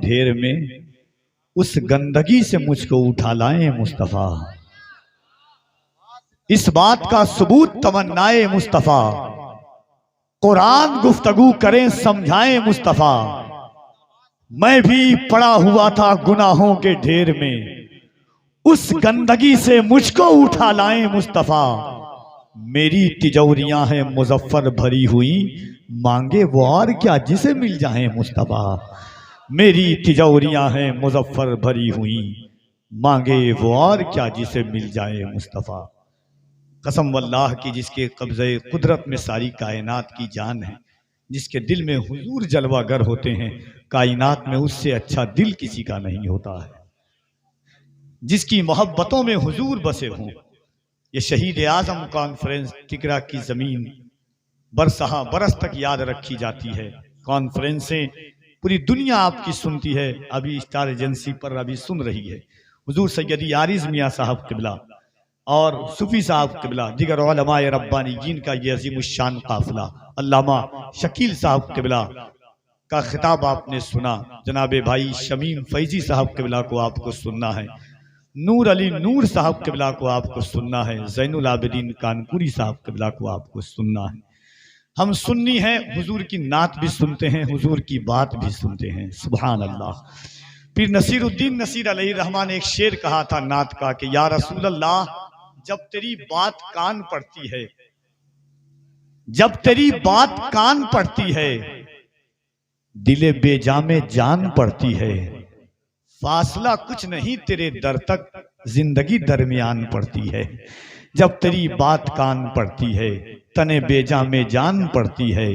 ढेर में उस गंदगी से मुझको उठा लाए मुस्तफा। इस बात का सबूत तमन्नाए मुस्तफा, कुरान गुफ्तगू करें समझाएं मुस्तफा। मैं भी पड़ा हुआ था गुनाहों के ढेर में, उस गंदगी से मुझको उठा लाए मुस्तफा। मेरी तिजोरियां हैं मुजफ्फर भरी हुई, मांगे वो और क्या जिसे मिल जाए मुस्तफा। मेरी तिजोरियां हैं मुजफ्फर भरी हुई, मांगे वो और क्या जिसे मिल जाए मुस्तफा। कसम वल्लाह की जिसके कब्ज़े कुदरत में सारी कायनात की जान है, जिसके दिल में हुजूर जलवागर होते हैं, कायनात में उससे अच्छा दिल किसी का नहीं होता है। जिसकी मोहब्बतों में हुजूर बसे हों। ये शहीद आजम कॉन्फ्रेंस टिकरा की जमीन बरसहा बरस तक याद रखी जाती है। कॉन्फ्रेंसें पूरी दुनिया आपकी सुनती है, अभी स्टार एजेंसी पर अभी सुन रही है। हुजूर सैयदी आरिज मियाँ साहब किबला और सूफी साहब किबला, दिगर उलमाए रब्बानीयीन का ये अज़ीमुश्शान काफिला, अल्लामा शकील साहब किबला का खिताब आपने सुना। जनाबे भाई शमीम फैजी साहब किबला को आपको सुनना है, नूर अली नूर साहब किबला को आपको सुनना है, ज़ैनुल आबिदीन कानपुरी साहब किबला को आपको सुनना है। हम सुन्नी हैं, हुजूर की नात भी सुनते हैं, हुजूर की बात भी सुनते हैं। सुभान अल्लाह। पीर नसीरुद्दीन नसीर अलैहिर्रहमान ने एक शेर कहा था नात का कि या रसूल अल्लाह, जब तेरी बात कान पड़ती है, जब तेरी बात कान पड़ती है, दिले बेजामे जान पड़ती है। फासला कुछ नहीं तेरे दर तक, जिंदगी दरमियान पड़ती है। जब तेरी बात कान पड़ती है, तने बेजामे जान पड़ती है।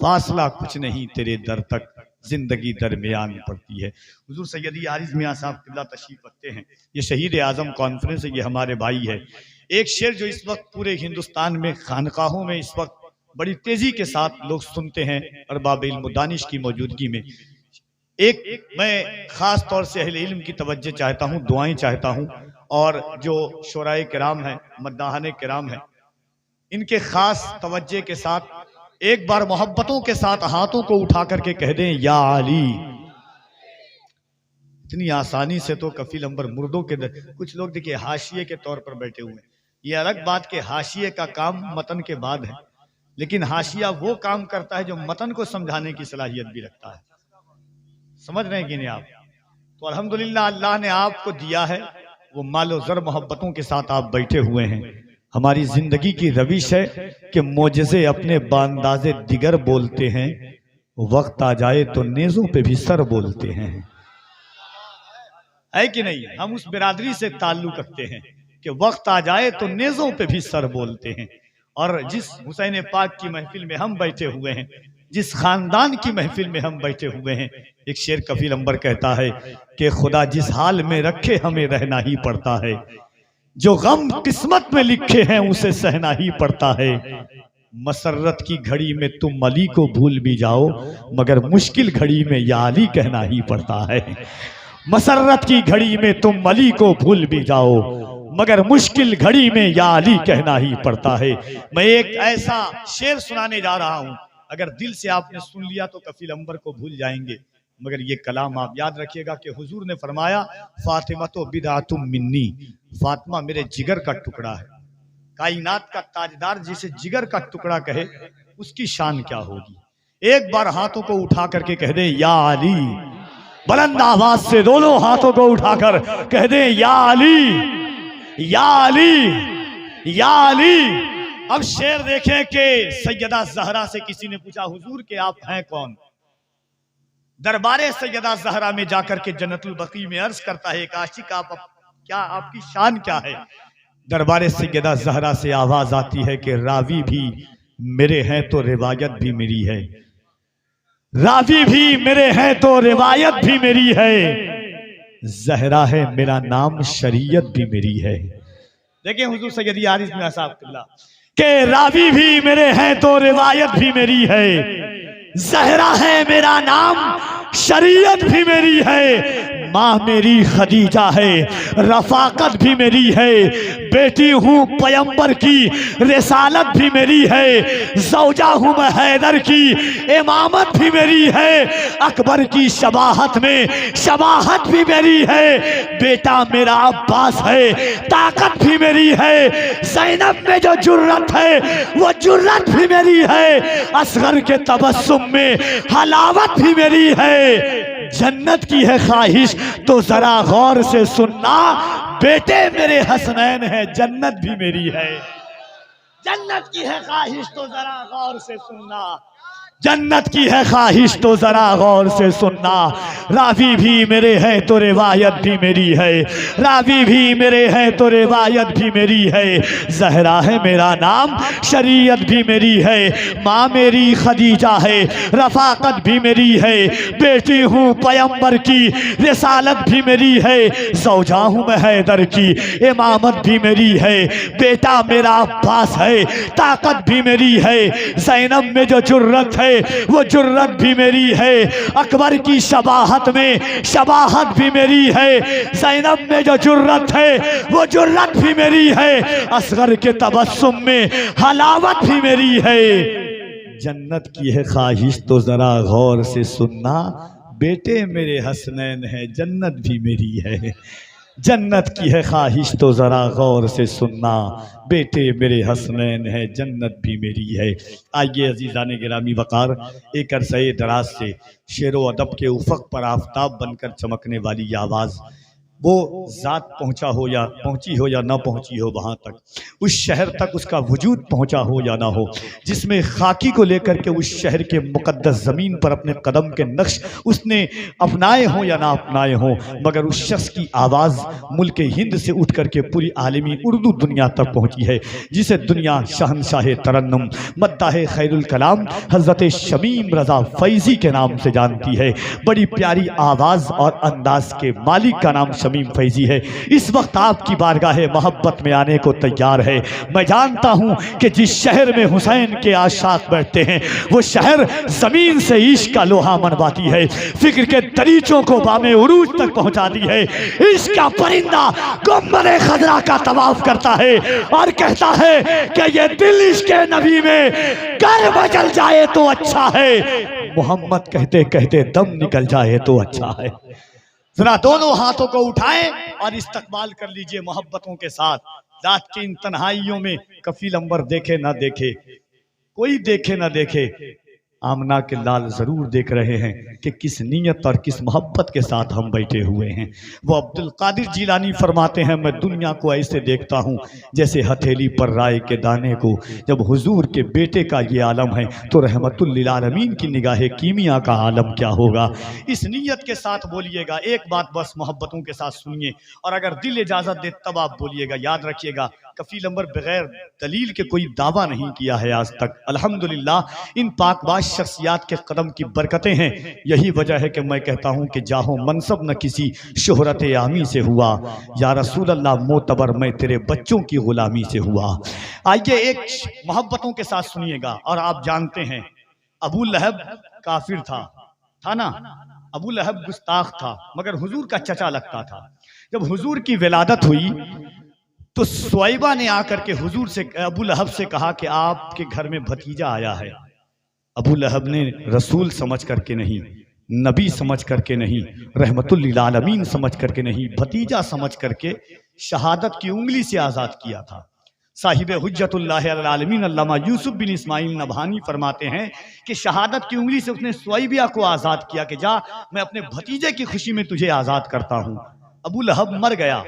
फासला कुछ नहीं तेरे दर तक, जिंदगी दरमियान पड़ती है। हुजूर सैयदी आरिज मियाँ साहब किबला तशरीफ रखते हैं। ये शहीद आजम कॉन्फ्रेंस है, ये हमारे भाई है। एक शेर जो इस वक्त पूरे हिंदुस्तान में खानकाहों में इस वक्त बड़ी तेजी के साथ लोग सुनते हैं अरबाब इल्म दानिश की मौजूदगी में। एक मैं खास तौर से अहले इल्म की तवज्जो चाहता हूँ, दुआएं चाहता हूँ, और जो शोराए किराम हैं, मद्दाहाने किराम हैं, इनके खास तवज्जे के साथ एक बार मोहब्बतों के साथ हाथों को उठा करके कह दें या अली। इतनी आसानी से तो कफील अंबर मुर्दों के कुछ लोग देखिए हाशिए के तौर पर बैठे हुए हैं। ये अलग बात के हाशिए का काम मतन के बाद है, लेकिन हाशिया वो काम करता है जो मतन को समझाने की सलाहियत भी रखता है। समझ रहे हैं कि नहीं आप? तो अल्हम्दुलिल्लाह अल्लाह ने आपको दिया है, वो मालो जर मोहब्बतों के साथ आप बैठे हुए हैं। हमारी जिंदगी की रविश है कि मोजज़े अपने बांदाज़े दिगर बोलते हैं, वक्त आ जाए तो नेज़ों पे भी सर बोलते हैं। है कि नहीं? हम उस बिरादरी से ताल्लुक रखते हैं कि वक्त आ जाए तो नेज़ों पे भी सर बोलते हैं। और जिस हुसैन पाक की महफिल में हम बैठे हुए हैं, जिस खानदान की महफिल में हम बैठे हुए हैं, एक शेर कफील अंबर कहता है कि खुदा जिस हाल में रखे हमें रहना ही पड़ता है, जो गम किस्मत में लिखे हैं उसे सहना ही पड़ता है। मसर्रत की घड़ी में तुम अली को भूल भी जाओ, मगर मुश्किल घड़ी में या अली कहना ही पड़ता है। मसर्रत की घड़ी में तुम अली को भूल भी जाओ, मगर मुश्किल घड़ी में या अली कहना ही पड़ता है। मैं एक ऐसा शेर सुनाने जा रहा हूं, अगर दिल से आपने सुन लिया तो कफील अंबर को भूल जाएंगे, मगर ये कलाम आप याद रखिएगा कि हुजूर ने फरमाया फातिमा तो बिदातुम मिन्नी, फातिमा मेरे जिगर का टुकड़ा है। कायनात का ताजदार जिसे जिगर का टुकड़ा कहे, उसकी शान क्या होगी। एक बार हाथों को उठा करके कह दे या अली, बुलंद आवाज से दोनों हाथों को उठाकर कह दे या अली, या अली, या अली। अब शेर देखें कि सैयदा ज़हरा से किसी ने पूछा हुजूर के आप हैं कौन। दरबारे सैयदा ज़हरा में जाकर के जन्नतुल बकी में अर्ज करता है एक आशिक, आप क्या आपकी शान क्या है। दरबारे सैयदा ज़हरा से आवाज आती है कि रावी भी मेरे हैं तो रिवायत भी मेरी है, रावी भी मेरे हैं तो रिवायत भी मेरी है, ज़हरा है मेरा नाम शरीयत भी मेरी है। देखिए हुजूर सैयदी आरिज मियां साहब किबला के रावी भी मेरे हैं तो रिवायत भी मेरी है, ज़हरा है मेरा नाम शरीयत भी मेरी है, माँ मेरी खदीजा है, रफाकत भी मेरी है, बेटी हूँ पैगंबर की, रिसालत भी मेरी है, ज़ौजा हूँ मैं हैदर की, इमामत भी मेरी है, अकबर की शबाहत में शबाहत भी मेरी है, बेटा मेरा अब्बास है, ताकत भी मेरी है, ज़ैनब में जो जुर्रत है वो जुर्रत भी मेरी है, असगर के तबस्सुम में हलावत भी मेरी है। जन्नत की है ख्वाहिश तो जरा गौर से सुनना, बेटे मेरे हसनैन है, जन्नत भी मेरी है। जन्नत की है ख्वाहिश तो जरा गौर से सुनना, जन्नत की है ख्वाहिश तो जरा गौर से सुनना, रावी भी मेरे हैं तो रिवायत भी मेरी है, रावी भी मेरे हैं तो रिवायत भी मेरी है, जहरा है मेरा नाम, शरीयत भी मेरी है, माँ मेरी खदीजा है, रफाकत भी मेरी है, बेटी हूँ पैगंबर की, रिसालत भी मेरी है, ज़ौजा हूँ मैं हैदर की, इमामत भी मेरी है, बेटा मेरा अब्बास है, ताकत भी मेरी है, ज़ैनब में जो जुर्रत है वो जुर्रत भी मेरी है, अकबर की शबाहत में शबाहत भी मेरी है, ज़ैनब में जो जुर्रत है वो जुर्रत भी मेरी है, असगर के तबस्सुम में हलावत भी मेरी है। जन्नत की है ख्वाहिश तो जरा गौर से सुनना, बेटे मेरे हसनैन है, जन्नत भी मेरी है। जन्नत की है ख्वाहिश तो ज़रा गौर से सुनना, बेटे मेरे हसनैन है, जन्नत भी मेरी है। आइए अजीज़ान गिरामी वक़ार, एक अरसे दराज से शेरो अदब के उफ़क़ पर आफताब बनकर चमकने वाली आवाज़, वो ज़ात पहुँचा हो या पहुँची हो या ना पहुँची हो, वहाँ तक, उस शहर तक उसका वजूद पहुँचा हो या ना हो, जिसमें खाकी को लेकर के उस शहर के मुक़द्दस ज़मीन पर अपने कदम के नक्श उसने अपनाए हों या ना अपनाए हों, मगर उस शख्स की आवाज़ मुल्क हिंद से उठ कर के पूरी आलमी उर्दू दुनिया तक पहुँची है, जिसे दुनिया शहनशाह तरन्नुम मद्दाह खैरुल कलाम हज़रत शमीम रज़ा फैज़ी के नाम से जानती है। बड़ी प्यारी आवाज़ और अंदाज़ के मालिक का नाम शमीम फैज़ी है। इस वक्त आपकी बारगाह मोहब्बत में आने को तैयार है। मैं जानता हूँ कि जिस शहर में हुसैन के आशाक बैठते हैं वो शहर ज़मीन से इश्क का लोहा मनवाती है, फिक्र के दरीचों को बामे उरूज तक पहुँचाती है। इश्क का परिंदा गुंबद खजरा का तवाफ करता है और कहता है कि ये दिल इश्क नबी में कर बचल जाए तो अच्छा है, मोहम्मद कहते कहते दम निकल जाए तो अच्छा है। जरा दोनों हाथों को उठाएं और इस्तकबाल कर लीजिए मोहब्बतों के साथ। रात की इन तन्हाइयों में कफील अंबर देखे ना देखे, कोई देखे ना देखे, आमना के लाल जरूर देख रहे हैं कि किस नीयत और किस मोहब्बत के साथ हम बैठे हुए हैं। वो अब्दुल कादिर जिलानी फरमाते हैं, मैं दुनिया को ऐसे देखता हूँ जैसे हथेली पर राय के दाने को। जब हुजूर के बेटे का ये आलम है तो रहमतुल लिल आलमीन की निगाहे कीमिया का आलम क्या होगा। इस नीयत के साथ बोलिएगा। एक बात बस मोहब्बतों के साथ सुनिए, और अगर दिल इजाज़त दे तब आप बोलिएगा। याद रखिएगा, कफील अंबर बगैर दलील के कोई दावा नहीं किया है आज तक। अल्हम्दुलिल्लाह इन पाकबाज शख्सियात के कदम की बरकतें हैं। यही वजह है कि मैं कहता हूँ कि जाहो मनसब न किसी शोहरत आमी से हुआ, या रसूल अल्लाह मोतबर मैं तेरे बच्चों की गुलामी से हुआ। आइए एक मोहब्बतों के साथ सुनिएगा। और आप जानते हैं अबू लहब काफिर था ना, अबू लहब गुस्ताख था, मगर हुजूर का चचा लगता था। जब हुजूर की विलादत हुई तो सुवैबा ने आकर के हुजूर से, अबू लहब से कहा कि आपके घर में भतीजा आया है। अबू लहब ने रसूल समझ करके नहीं, नबी समझ करके नहीं, रहमतुल लिल आलमीन समझ करके नहीं, भतीजा समझ करके शहादत की उंगली से आज़ाद किया था। साहिब हुज्जतुल्लाह अल आलमीन अल्लामा यूसुफ बिन इस्माइल नबहानी फरमाते हैं कि शहादत की उंगली से उसने सुवैबिया को आज़ाद किया कि जा मैं अपने भतीजे की खुशी में तुझे आज़ाद करता हूँ। अबू लहब मर गया।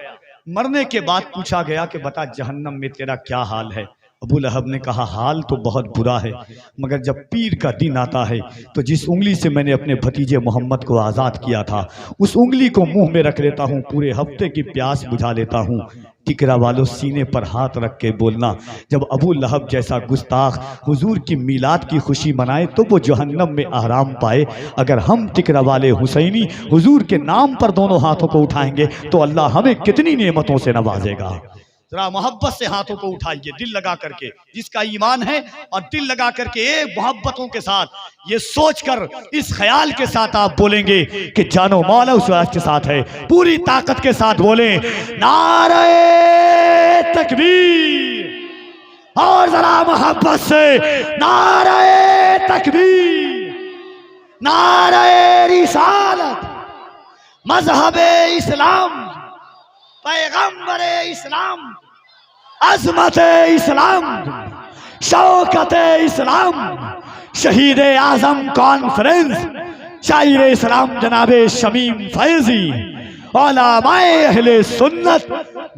मरने के बाद पूछा गया कि बता जहन्नम में तेरा क्या हाल है। अबू लहब ने कहा हाल तो बहुत बुरा है, मगर जब पीर का दिन आता है तो जिस उंगली से मैंने अपने भतीजे मोहम्मद को आज़ाद किया था उस उंगली को मुंह में रख लेता हूँ, पूरे हफ्ते की प्यास बुझा लेता हूँ। टिकरा वालों सीने पर हाथ रख के बोलना, जब अबू लहब जैसा गुस्ताख हुजूर की मीलाद की खुशी मनाए तो वो जहन्नम में आराम पाए। अगर हम टिकरा वाले हुसैनी हुजूर के नाम पर दोनों हाथों को उठाएंगे तो अल्लाह हमें कितनी नेमतों से नवाजेगा। जरा मोहब्बत से हाथों को उठाइए, दिल लगा करके, जिसका ईमान है और दिल लगा करके एक मोहब्बतों के साथ ये सोचकर इस ख्याल के साथ आप बोलेंगे कि जानो मौला उस राज के साथ है, पूरी ताकत के साथ बोले नारे तकबीर, और जरा मोहब्बत से नारे तकबीर, नारे रिसालत, मजहबे इस्लाम, पैगंबरे इस्लाम, अज़मते इस्लाम, शौकते इस्लाम, शहीद आज़म कॉन्फ्रेंस, शायर इस्लाम जनाबे शमीम फैजी, उलमाए अहले सुन्नत,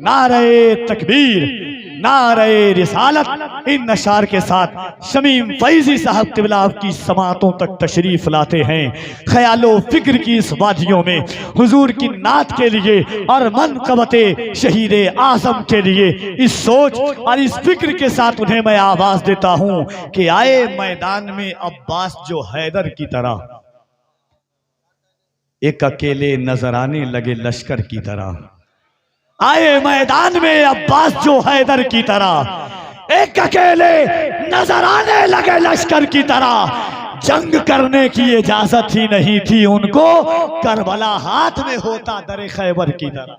नारे तकबीर, नारे रिसालत। इन नशार के साथ शमीम फैजी साहब तिबला आपकी समातों तक तशरीफ लाते हैं। ख्यालो फिक्र की इस वादियों में हुजूर की नात के लिए और मनक़बते शहीद आज़म के लिए इस सोच और इस फिक्र के साथ उन्हें मैं आवाज देता हूँ कि आए मैदान में अब्बास जो हैदर की तरह, एक अकेले नजर आने लगे लश्कर की तरह। आए मैदान में अब्बास जो हैदर की तरह, एक अकेले नजर आने लगे लश्कर की तरह। जंग करने की इजाजत ही नहीं थी उनको, करबला हाथ में होता दरे खैबर की तरह।